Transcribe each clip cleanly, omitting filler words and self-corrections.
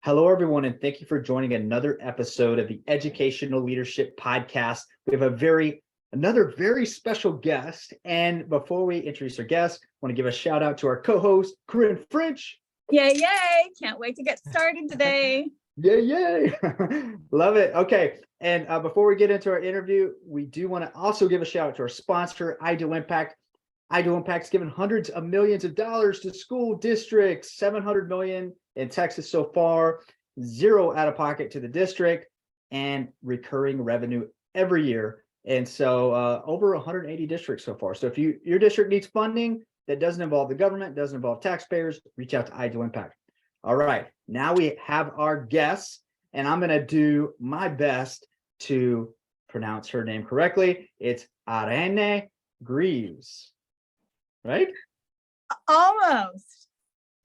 Hello, everyone, and thank you for joining another episode of the Educational Leadership Podcast. We have another very special guest. And before we introduce our guest, I want to give a shout out to our co-host, Corinne French. Yay, yay. Can't wait to get started today. Yay. Love it. Okay. And before we get into our interview, we do want to also give a shout out to our sponsor, Ideal Impact. Ideal Impact's given hundreds of millions of dollars to school districts, 700 million in Texas so far, zero out of pocket to the district, and recurring revenue every year. And so over 180 districts so far. So if your district needs funding that doesn't involve the government, doesn't involve taxpayers, reach out to Ideal Impact. All right, now we have our guests, and I'm going to do my best to pronounce her name correctly. It's Irene Greaves. Right? Almost.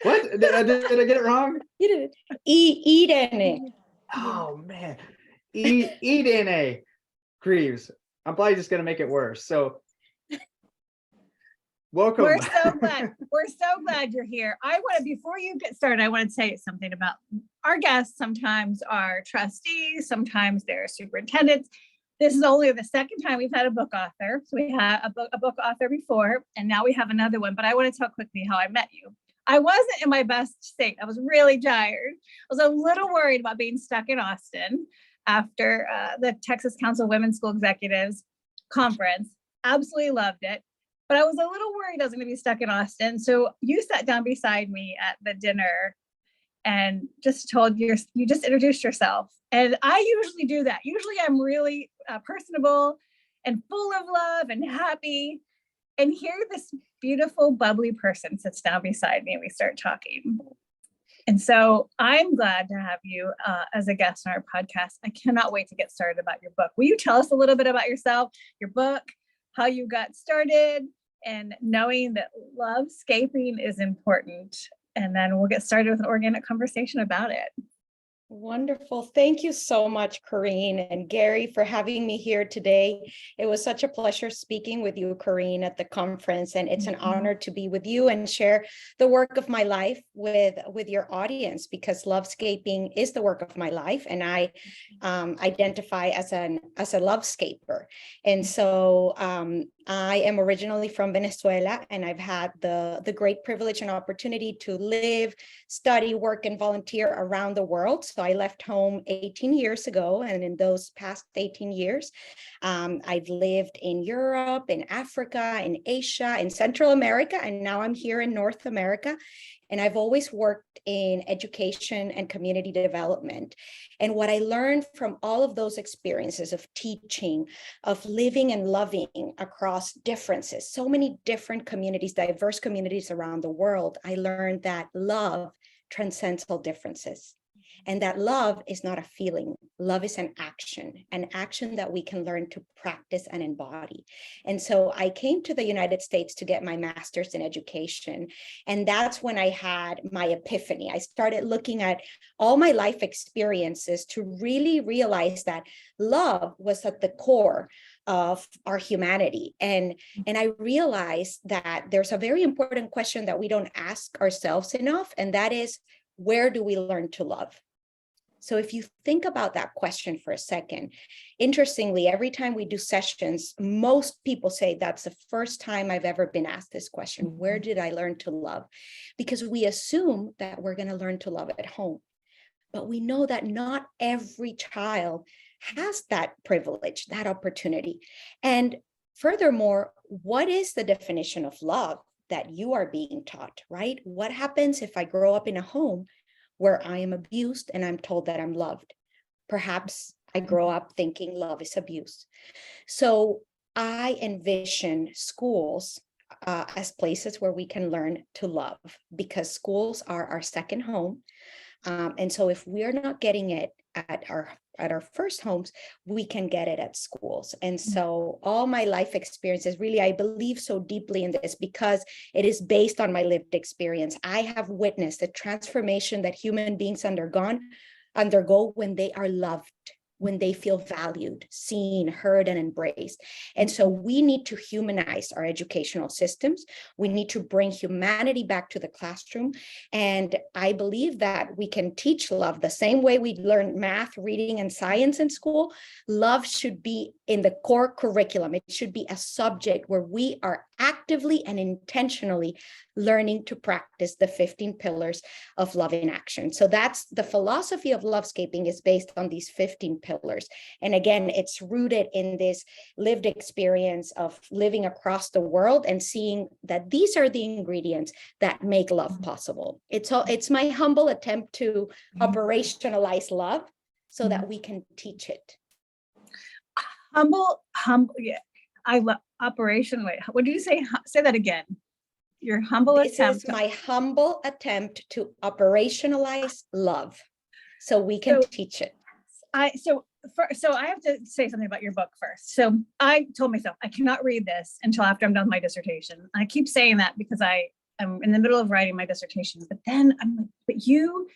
What? Did I get it wrong? You did it. Irene. Oh man. Irene Greaves. I'm probably just gonna make it worse. So welcome. We're so glad. We're so glad you're here. Before you get started, I want to say something about our guests. Sometimes are trustees, sometimes they're superintendents. This is only the second time we've had a book author. So we had a book author before, and now we have another one. But I want to tell quickly how I met you. I wasn't in my best state. I was really tired. I was a little worried about being stuck in Austin after the Texas Council of Women's School Executives conference. Absolutely loved it. But I was a little worried I was going to be stuck in Austin. So you sat down beside me at the dinner and just you just introduced yourself. And I usually do that. Usually I'm really personable and full of love and happy. And here this beautiful, bubbly person sits down beside me and we start talking. And so I'm glad to have you as a guest on our podcast. I cannot wait to get started about your book. Will you tell us a little bit about yourself, your book, how you got started, and knowing that lovescaping is important? And then we'll get started with an organic conversation about it. Wonderful. Thank you so much, Corinne and Gary, for having me here today. It was such a pleasure speaking with you, Corinne, at the conference, and it's an honor to be with you and share the work of my life with your audience, because lovescaping is the work of my life, and I identify as a lovescaper. And so I am originally from Venezuela, and I've had the great privilege and opportunity to live, study, work, and volunteer around the world. So I left home 18 years ago, and in those past 18 years, I've lived in Europe, in Africa, in Asia, in Central America, and now I'm here in North America. And I've always worked in education and community development. And what I learned from all of those experiences of teaching, of living and loving across differences, so many different communities, diverse communities around the world, I learned that love transcends all differences. And that love is not a feeling. Love is an action that we can learn to practice and embody. And so I came to the United States to get my master's in education. And that's when I had my epiphany. I started looking at all my life experiences to really realize that love was at the core of our humanity. And I realized that there's a very important question that we don't ask ourselves enough, and that is, where do we learn to love? So if you think about that question for a second, interestingly, every time we do sessions, most people say that's the first time I've ever been asked this question. Where did I learn to love? Because we assume that we're going to learn to love at home. But we know that not every child has that privilege, that opportunity. And furthermore, what is the definition of love that you are being taught, right? What happens if I grow up in a home where I am abused and I'm told that I'm loved? Perhaps I grow up thinking love is abuse. So I envision schools as places where we can learn to love, because schools are our second home. And so if we're not getting it at our first homes, we can get it at schools. And so all my life experiences, really, I believe so deeply in this because it is based on my lived experience. I have witnessed the transformation that human beings undergo when they are loved. when they feel valued, seen, heard, and embraced. And so we need to humanize our educational systems. We need to bring humanity back to the classroom. And I believe that we can teach love the same way we learn math, reading, and science in school. Love should be in the core curriculum. It should be a subject where we are actively and intentionally learning to practice the 15 pillars of love in action. So that's the philosophy of Lovescaping, is based on these 15 pillars. And again, it's rooted in this lived experience of living across the world and seeing that these are the ingredients that make love possible. It's my humble attempt to operationalize love so that we can teach it. Humble, yeah. I love operation. Wait, what did you say? Say that again. Your humble attempt. This is my humble attempt to operationalize love so we can teach it. So I have to say something about your book first. So I told myself I cannot read this until after I'm done with my dissertation. I keep saying that because I am in the middle of writing my dissertation, but then I'm like, but you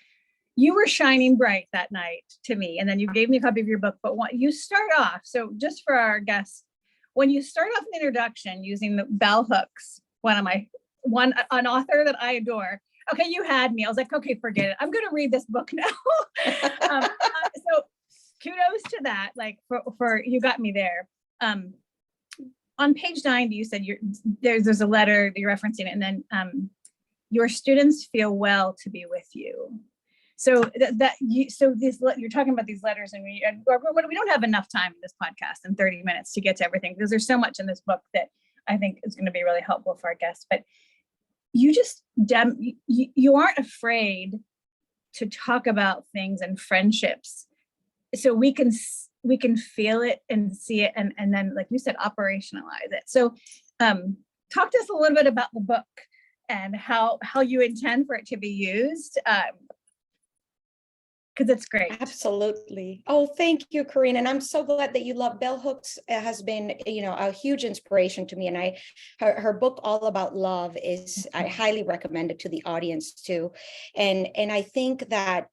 were shining bright that night to me. And then you gave me a copy of your book, but you start off. So just for our guests, when you start off an introduction using the bell hooks, an author that I adore. Okay, you had me. I was like, okay, forget it. I'm going to read this book now. So kudos to that. Like for you got me there. On page 90, you said there's a letter that you're referencing it, and then your students feel well to be with you. So you're talking about these letters, and we don't have enough time in this podcast in 30 minutes to get to everything, because there's so much in this book that I think is going to be really helpful for our guests. But you aren't afraid to talk about things and friendships, so we can feel it and see it, and then, like you said, operationalize it. So talk to us a little bit about the book and how you intend for it to be used. Because it's great. Absolutely. Oh, thank you, Corinne. And I'm so glad that you love bell hooks. It has been, a huge inspiration to me. And her book, All About Love, I highly recommend it to the audience too. And I think that,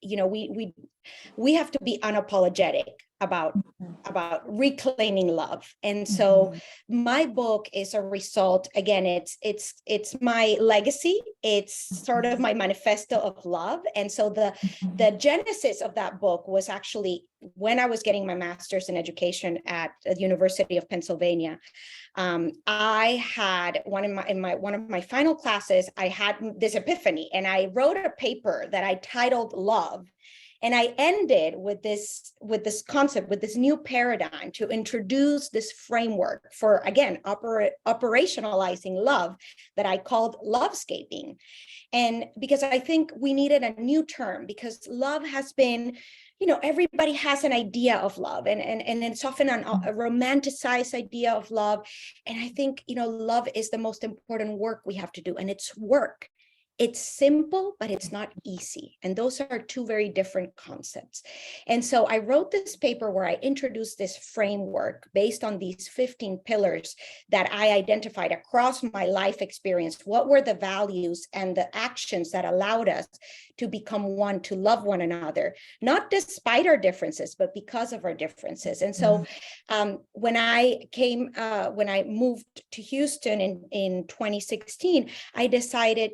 we have to be unapologetic about reclaiming love. And so my book is a result. Again, it's my legacy. It's sort of my manifesto of love. And so the genesis of that book was actually when I was getting my master's in education at the University of Pennsylvania. I had one of my final classes, I had this epiphany, and I wrote a paper that I titled Love. And I ended with this concept, with this new paradigm, to introduce this framework for, again, operationalizing love, that I called Lovescaping. And because I think we needed a new term, because love has been, everybody has an idea of love, and it's often a romanticized idea of love. And I think, love is the most important work we have to do, and it's work. It's simple, but it's not easy. And those are two very different concepts. And so I wrote this paper where I introduced this framework based on these 15 pillars that I identified across my life experience. What were the values and the actions that allowed us to become one, to love one another, not despite our differences, but because of our differences. And so when I moved to Houston in 2016, I decided,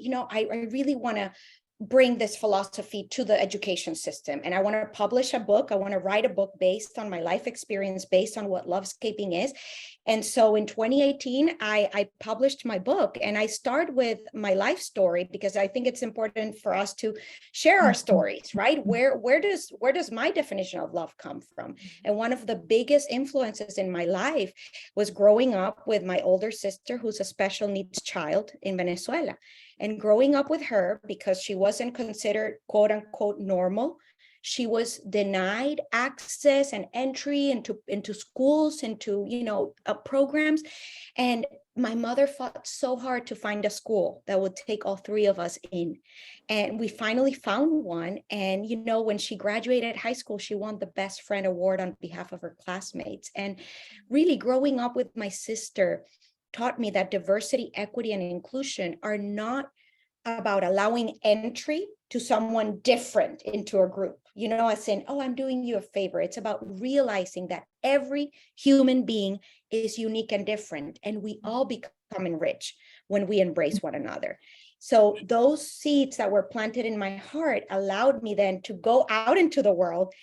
I really want to bring this philosophy to the education system. And I want to publish a book. I want to write a book based on my life experience, based on what Lovescaping is. And so in 2018, I published my book, and I start with my life story, because I think it's important for us to share our stories, right? Where does my definition of love come from? And one of the biggest influences in my life was growing up with my older sister, who's a special needs child in Venezuela. And growing up with her, because she wasn't considered quote unquote normal, she was denied access and entry into schools, into programs. And my mother fought so hard to find a school that would take all three of us in. And we finally found one. And when she graduated high school, she won the Best Friend Award on behalf of her classmates. And really, growing up with my sister taught me that diversity, equity, and inclusion are not about allowing entry to someone different into a group, as in, oh, I'm doing you a favor. It's about realizing that every human being is unique and different, and we all become enriched when we embrace one another. So those seeds that were planted in my heart allowed me then to go out into the world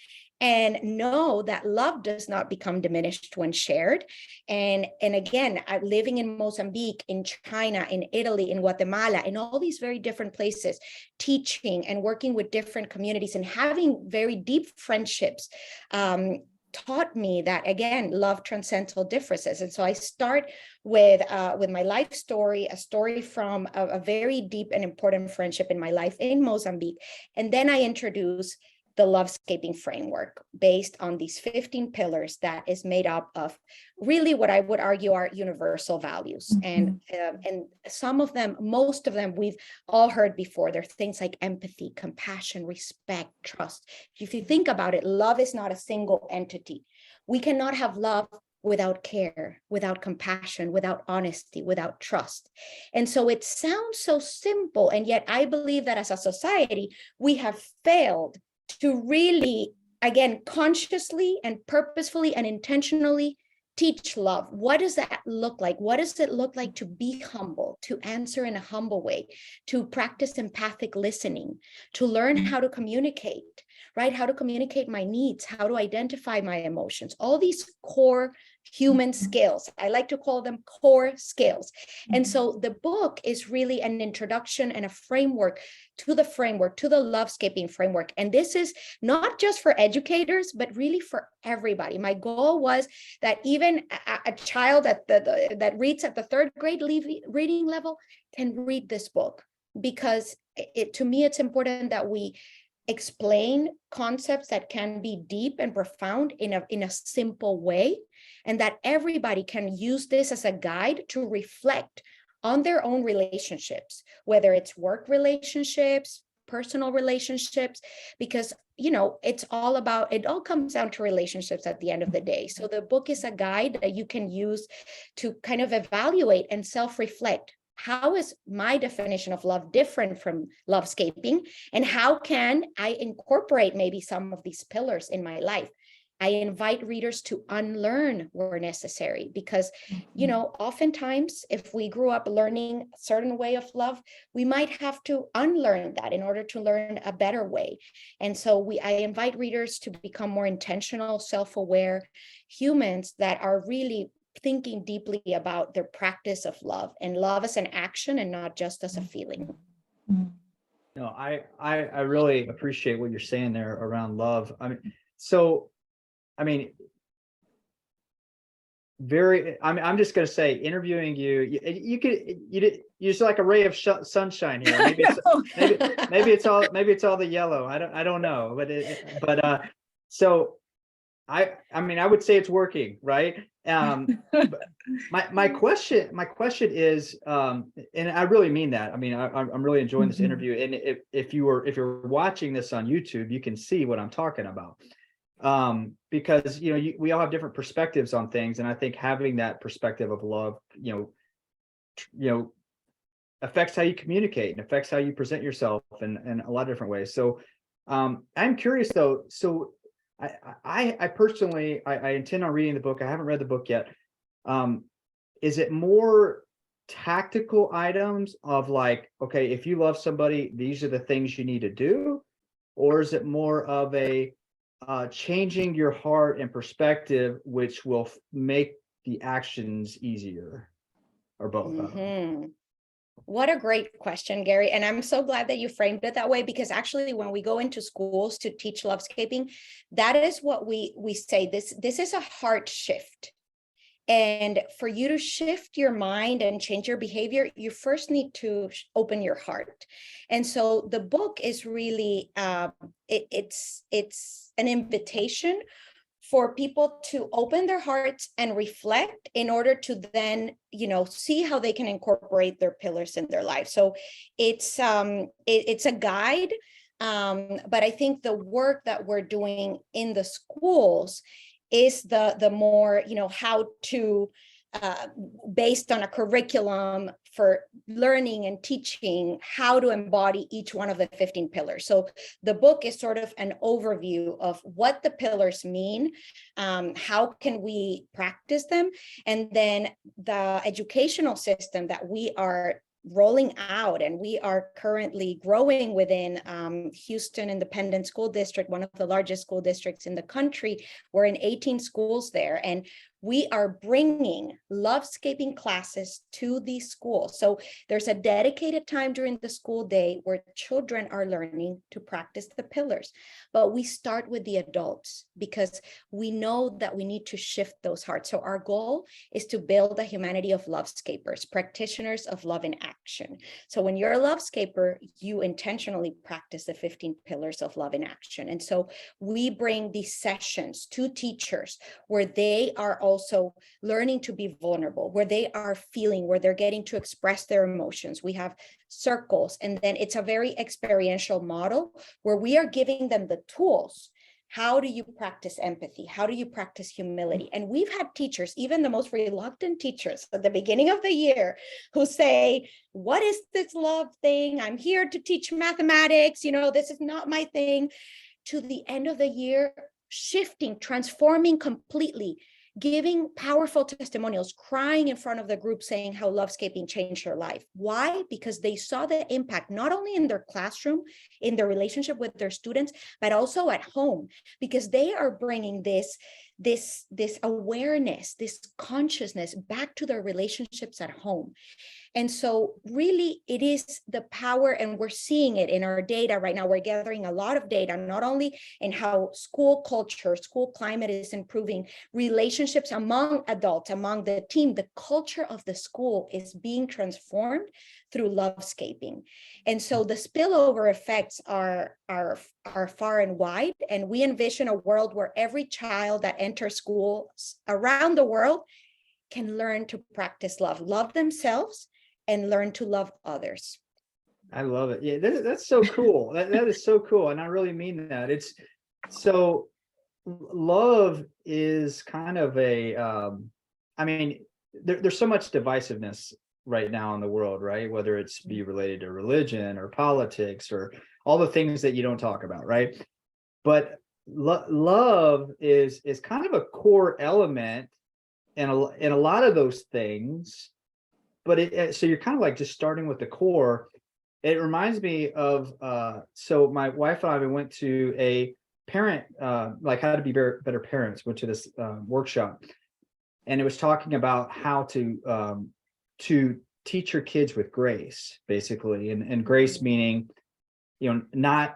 and know that love does not become diminished when shared. And again, living in Mozambique, in China, in Italy, in Guatemala, in all these very different places, teaching and working with different communities and having very deep friendships, taught me that, again, love transcends all differences. And so I start with my life story, a story from a very deep and important friendship in my life in Mozambique. And then I introduce the Lovescaping framework based on these 15 pillars that is made up of really what I would argue are universal values. And some of them, most of them, we've all heard before. They're things like empathy, compassion, respect, trust. If you think about it, love is not a single entity. We cannot have love without care, without compassion, without honesty, without trust. And so it sounds so simple. And yet I believe that as a society, we have failed to really, again, consciously and purposefully and intentionally teach love. What does that look like? What does it look like to be humble, to answer in a humble way, to practice empathic listening, to learn how to communicate, right? How to communicate my needs, how to identify my emotions, all these core human skills. I like to call them core skills. And so the book is really an introduction and a framework, to the Lovescaping framework. And this is not just for educators, but really for everybody. My goal was that even a child that reads at the third grade reading level can read this book, because to me, it's important that we explain concepts that can be deep and profound in a simple way, and that everybody can use this as a guide to reflect on their own relationships, whether it's work relationships, personal relationships, because it all comes down to relationships at the end of the day. So the book is a guide that you can use to kind of evaluate and self-reflect. How is my definition of love different from Lovescaping? And how can I incorporate maybe some of these pillars in my life? I invite readers to unlearn where necessary, because, oftentimes if we grew up learning a certain way of love, we might have to unlearn that in order to learn a better way. And so I invite readers to become more intentional, self-aware humans that are really thinking deeply about their practice of love, and love as an action and not just as a feeling. No, I really appreciate what you're saying there around love. I'm just going to say, interviewing you're just like a ray of sunshine here. Maybe it's all the yellow. I don't know, so I would say it's working, right? But my question is, and I really mean that. I'm really enjoying this interview, and if you're watching this on YouTube, you can see what I'm talking about. Because we all have different perspectives on things, and I think having that perspective of love, affects how you communicate and affects how you present yourself in a lot of different ways. So I'm curious though. So I personally intend on reading the book. I haven't read the book yet. Is it more tactical items of like, okay, if you love somebody, these are the things you need to do, or is it more of a changing your heart and perspective, which will make the actions easier, or both? What a great question, Gary. And I'm so glad that you framed it that way, because actually when we go into schools to teach Lovescaping, that is what we say. This is a heart shift. And for you to shift your mind and change your behavior, you first need to open your heart. And so the book is really, it's an invitation for people to open their hearts and reflect in order to then, see how they can incorporate their pillars in their life. So it's a guide, but I think the work that we're doing in the schools is the more, how to based on a curriculum for learning and teaching how to embody each one of the 15 pillars. So the book is sort of an overview of what the pillars mean, how can we practice them, and then the educational system that we are rolling out, and we are currently growing within Houston Independent School District, one of the largest school districts in the country. We're in 18 schools there, and we are bringing Lovescaping classes to these schools. So there's a dedicated time during the school day where children are learning to practice the pillars. But we start with the adults because we know that we need to shift those hearts. So our goal is to build a humanity of lovescapers, practitioners of love in action. So when you're a lovescaper, you intentionally practice the 15 pillars of love in action. And so we bring these sessions to teachers where they are also learning to be vulnerable, where they are feeling, where they're getting to express their emotions. We have circles, and then it's a very experiential model where we are giving them the tools. How do you practice empathy? How do you practice humility? And we've had teachers, even the most reluctant teachers at the beginning of the year, who say, what is this love thing? I'm here to teach mathematics. You know, this is not my thing. To the end of the year, shifting, transforming completely, giving powerful testimonials, crying in front of the group, saying how Lovescaping changed their life. Why? Because they saw the impact, not only in their classroom, in their relationship with their students, but also at home, because they are bringing this awareness, this consciousness back to their relationships at home. And so really it is the power, and we're seeing it in our data right now. We're gathering a lot of data, not only in how school culture, school climate is improving, relationships among adults, among the team, the culture of the school is being transformed through Lovescaping. And so the spillover effects are far and wide. And we envision a world where every child that enters schools around the world can learn to practice love themselves, and learn to love others. I love it. Yeah, that's so cool. That is so cool. And I really mean that. It's so, love is kind of a, I mean, there's so much divisiveness right now in the world, right? Whether it's be related to religion or politics or all the things that you don't talk about, right? But love is kind of a core element in a lot of those things. But so you're kind of like just starting with the core. It reminds me of, so my wife and I, we went to a parent, like how to be better parents, went to this workshop, and it was talking about how to teach your kids with grace, basically. And grace meaning, you know, not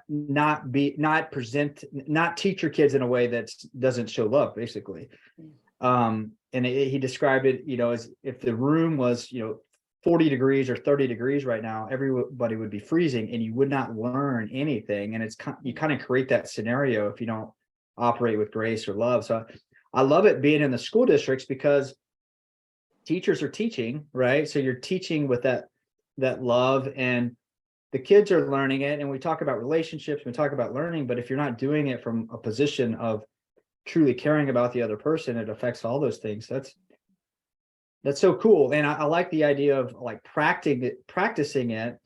teach your kids in a way that doesn't show love, basically. And he described it, you know, as if the room was, you know, 40 degrees or 30 degrees right now, everybody would be freezing and you would not learn anything. And you kind of create that scenario if you don't operate with grace or love. So I love it being in the school districts because teachers are teaching, right? So you're teaching with that love, and the kids are learning it. And we talk about relationships, we talk about learning, but if you're not doing it from a position of truly caring about the other person, it affects all those things. That's so cool. And I like the idea of like practicing it,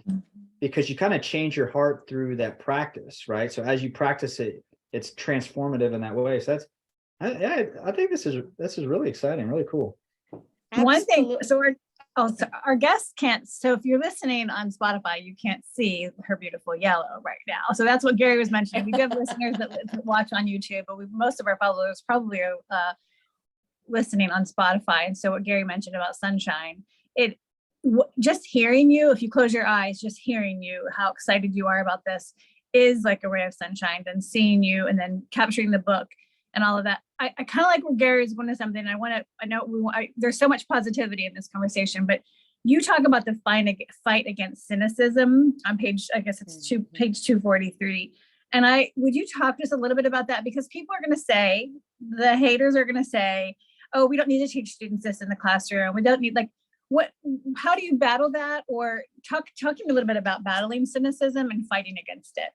because you kind of change your heart through that practice, right? So as you practice it, it's transformative in that way. So I think this is really exciting, really cool. One thing, so our guests can't, so if you're listening on Spotify, you can't see her beautiful yellow right now. So that's what Gary was mentioning. We do have listeners that watch on YouTube, but most of our followers probably are listening on Spotify. And so what Gary mentioned about sunshine, just hearing you, if you close your eyes, just hearing you, how excited you are about this is like a ray of sunshine. Then seeing you and then capturing the book and all of that. I kind of like where Gary's going to something. There's so much positivity in this conversation, but you talk about the fight against cynicism on page 243. And would you talk just a little bit about that? Because people are going to say, the haters are going to say, oh, we don't need to teach students this in the classroom. We don't need, like, how do you battle that? Or talking a little bit about battling cynicism and fighting against it.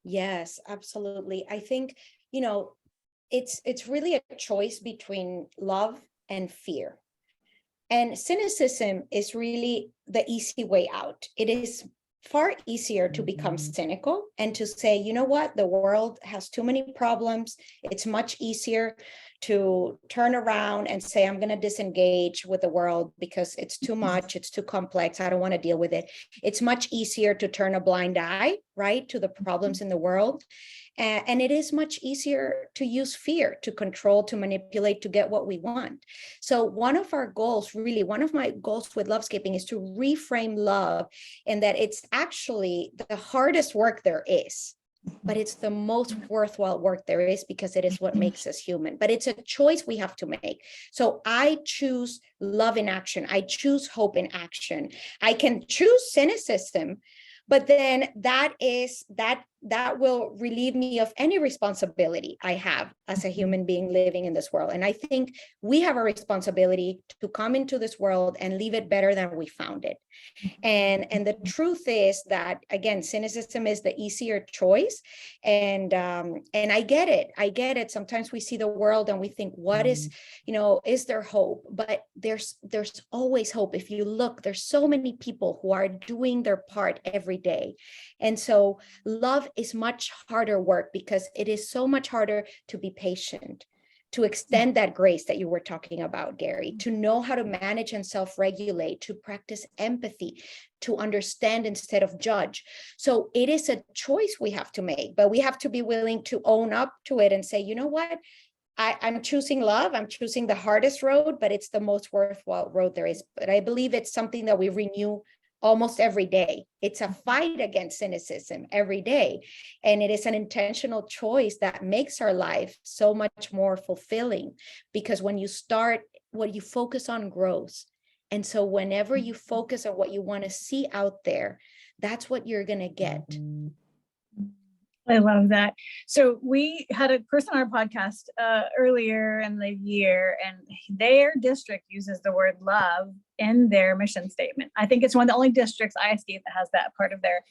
Yes, absolutely. I think, you know, it's really a choice between love and fear. And cynicism is really the easy way out. It is far easier to become cynical and to say, you know what, the world has too many problems. It's much easier to turn around and say, I'm going to disengage with the world because it's too much, it's too complex, I don't want to deal with it. It's much easier to turn a blind eye, right, to the problems in the world. And it is much easier to use fear to control, to manipulate, to get what we want. So one of our goals, really, one of my goals with Lovescaping is to reframe love, and that it's actually the hardest work there is, but it's the most worthwhile work there is, because it is what makes us human. But it's a choice we have to make. So I choose love in action. I choose hope in action. I can choose cynicism, but then that will relieve me of any responsibility I have as a human being living in this world. And I think we have a responsibility to come into this world and leave it better than we found it. And the truth is that, again, cynicism is the easier choice. And I get it. Sometimes we see the world and we think, what is, is there hope? But there's always hope. If you look, there's so many people who are doing their part every day. And so love is much harder work, because it is so much harder to be patient, to extend that grace that you were talking about, Gary, to know how to manage and self-regulate, to practice empathy, to understand instead of judge. So it is a choice we have to make, but we have to be willing to own up to it and say, you know what? I'm choosing love. I'm choosing the hardest road, but it's the most worthwhile road there is. But I believe it's something that we renew almost every day. It's a fight against cynicism every day. And it is an intentional choice that makes our life so much more fulfilling, because when you start, what you focus on grows. And so whenever you focus on what you want to see out there, that's what you're going to get. I love that. So we had a person on our podcast earlier in the year, and their district uses the word love in their mission statement. I think it's one of the only districts I see that has that part of their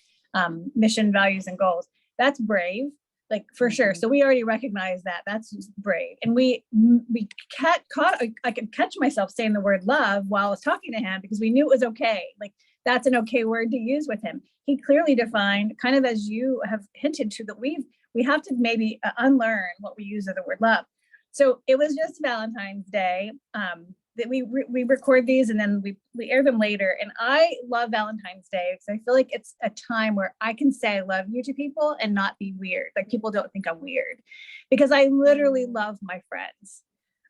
mission, values, and goals. That's brave, like for sure. So we already recognize that. That's brave. And we I could catch myself saying the word love while I was talking to him, because we knew it was okay. Like, that's an okay word to use with him. He clearly defined, kind of as you have hinted to, that we have to maybe unlearn what we use of the word love. So it was just Valentine's Day that we record these, and then we air them later. And I love Valentine's Day because I feel like it's a time where I can say I love you to people and not be weird. Like, people don't think I'm weird, because I literally love my friends.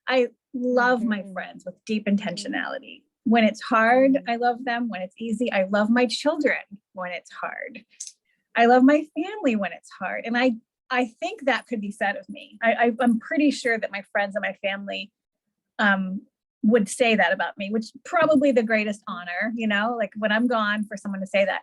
I love my friends with deep intentionality. When it's hard, I love them. When it's easy, I love my children. When it's hard, I love my family. When it's hard. And I think that could be said of me. I'm pretty sure that my friends and my family would say that about me, which is probably the greatest honor, like when I'm gone, for someone to say that.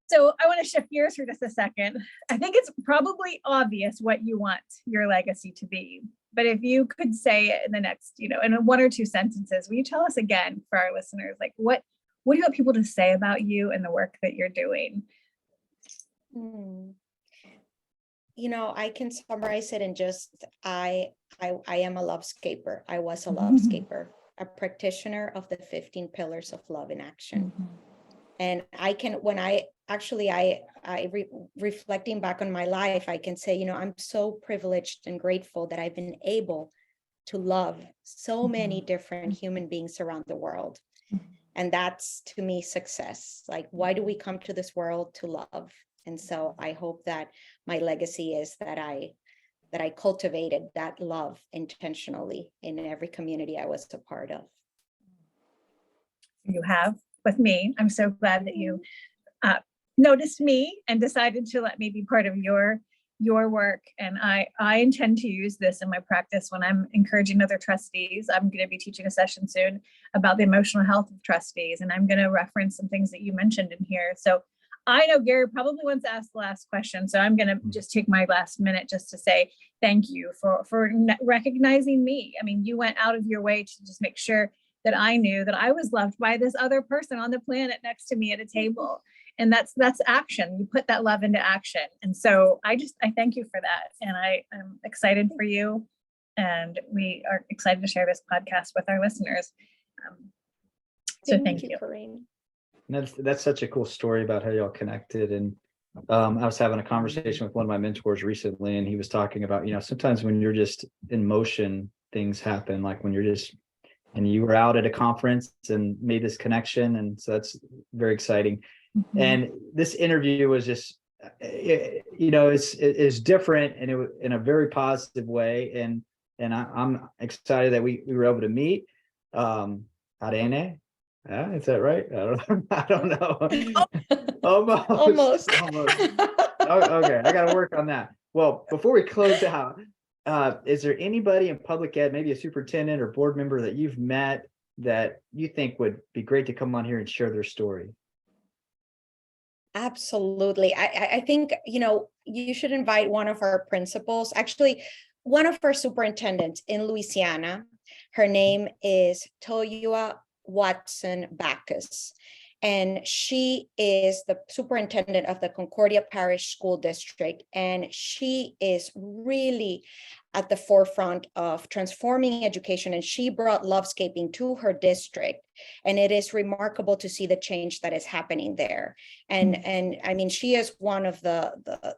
So I want to shift gears for just a second. I think it's probably obvious what you want your legacy to be. But if you could say it in the next, in one or two sentences, will you tell us again, for our listeners, like what do you want people to say about you and the work that you're doing? I can summarize it in just, I am a lovescaper. I was a lovescaper, a practitioner of the 15 pillars of love in action. And I can, when reflecting back on my life, I can say, I'm so privileged and grateful that I've been able to love so many different human beings around the world. And that's, to me, success. Like, why do we come to this world? To love. And so I hope that my legacy is that I cultivated that love intentionally in every community I was a part of. You have with me. I'm so glad that you noticed me and decided to let me be part of your work. And I intend to use this in my practice when I'm encouraging other trustees. I'm going to be teaching a session soon about the emotional health of trustees, and I'm going to reference some things that you mentioned in here. So I know Gary probably wants to ask the last question, so I'm going to just take my last minute just to say thank you for recognizing me. I mean, you went out of your way to just make sure that I knew that I was loved by this other person on the planet next to me at a table. And that's action. You put that love into action. And so I thank you for that. And I'm excited for you. And we are excited to share this podcast with our listeners. So thank you. Corinne. That's such a cool story about how y'all connected. And I was having a conversation with one of my mentors recently, and he was talking about, sometimes when you're just in motion, things happen. Like when and you were out at a conference and made this connection. And so that's very exciting. Mhm. And this interview was just, it's different, and it was in a very positive way. And I'm excited that we were able to meet. Irene, is that right? I don't know. Almost. Oh, okay, I got to work on that. Well, before we close out, is there anybody in public ed, maybe a superintendent or board member that you've met that you think would be great to come on here and share their story? Absolutely. I think, you should invite one of our principals, actually, one of our superintendents in Louisiana. Her name is Toyua Watson Backus, and she is the superintendent of the Concordia Parish School District, and she is really at the forefront of transforming education, and she brought Lovescaping to her district, and it is remarkable to see the change that is happening there. And I mean, she is one of the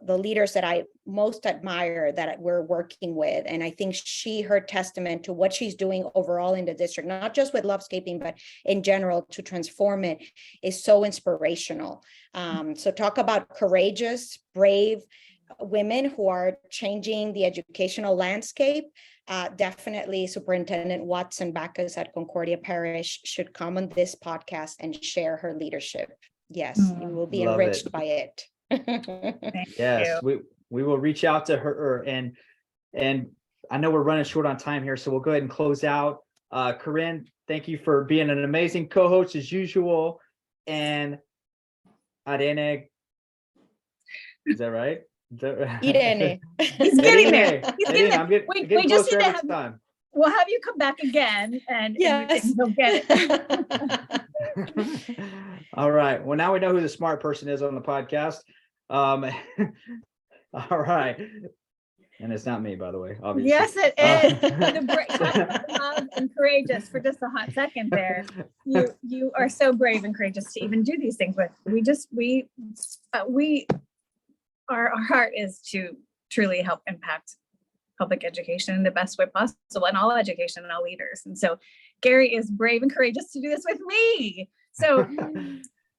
leaders that I most admire that we're working with, and I think her testament to what she's doing overall in the district, not just with Lovescaping, but in general to transform it, is so inspirational. So talk about courageous, brave women who are changing the educational landscape. Definitely Superintendent Watson Backus at Concordia Parish should come on this podcast and share her leadership. Yes, you will be Love enriched it. by it. Thank Yes, you. we will reach out to her, and I know we're running short on time here, so we'll go ahead and close out. Corinne, thank you for being an amazing co-host as usual. And Irene, is that right? Irene. He's getting there. He's getting there. I'm getting We closer just need to every have, time. we'll have you come back again and Yes. you'll get it. All right. Well, now we know who the smart person is on the podcast. All right. And it's not me, by the way, obviously. Yes, it is. Brave and courageous for just a hot second there. You are so brave and courageous to even do these things. But our heart is to truly help impact public education in the best way possible, and all education and all leaders. And so Gary is brave and courageous to do this with me. So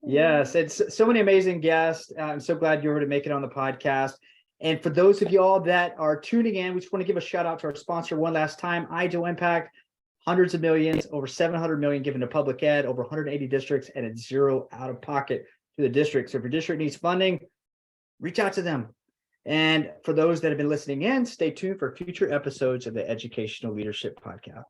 yes, it's so many amazing guests. I'm so glad you were to make it on the podcast. And for those of y'all that are tuning in, we just want to give a shout out to our sponsor one last time, Ideal Impact. Hundreds of millions, over 700 million given to public ed, over 180 districts, and it's zero out of pocket to the district. So if your district needs funding, reach out to them. And for those that have been listening in, stay tuned for future episodes of the Educational Leadership Podcast.